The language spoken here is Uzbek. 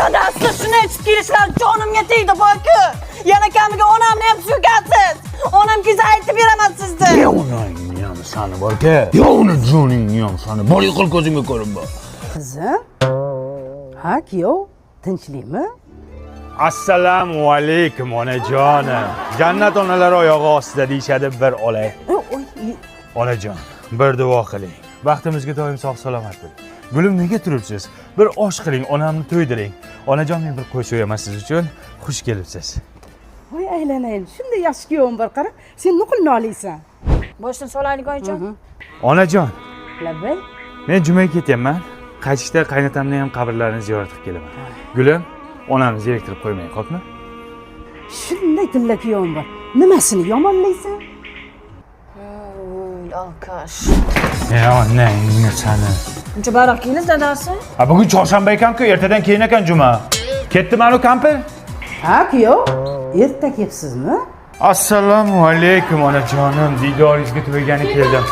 Dadasi shuni aytib kelishlar jonimga tegdi boku. Yana kamiga onamni ham so'kasiz. Onamga aytib beraman sizga. Ya onangni ham sani borka. Ya uni joningni ham sani. Bor yiqil ko'zimga ko'rinma. Qizim. Ha, kuyov, tinchlikmi? Assalomu alaykum onajonim. Jannat onalar oyog'i ostida deyshadi, bir olay. Onajon, bir duo qiling. Baxtimizga doim sog' salomat bo'ling. Gulim, nega turibsiz? Bir osh qiling, onamni to'ydiring. Onajon, men bir qo'y so'yaman siz uchun. Xush kelibsiz. Voy aylanayin, shunday yaxshi kuyovim bor, qara. Sen nuqulni olaysan. Boshdan solaylik oyijon. Onajon, Labbay. men jumaga ketyapman. Qaytishda qaynatamni ham qabrlarini ziyorat qilib kelaman. Gulim, onamni zeriktirib qo'ymang, xo'pmi? Shunday tilla kuyovim bor. Nimasini yomonlaysan? Alkash. Ya onangni sani. Buncha baroq kelasiz dadasi? Ha, bugun chorshanba ekan-ku, ertadan keyin ekan juma. Ketdim-anu kampir. Ha, kuyov. Erta kelibsizmi? Assalomu alaykum onajonim. Didoringizga to'ygani keldim.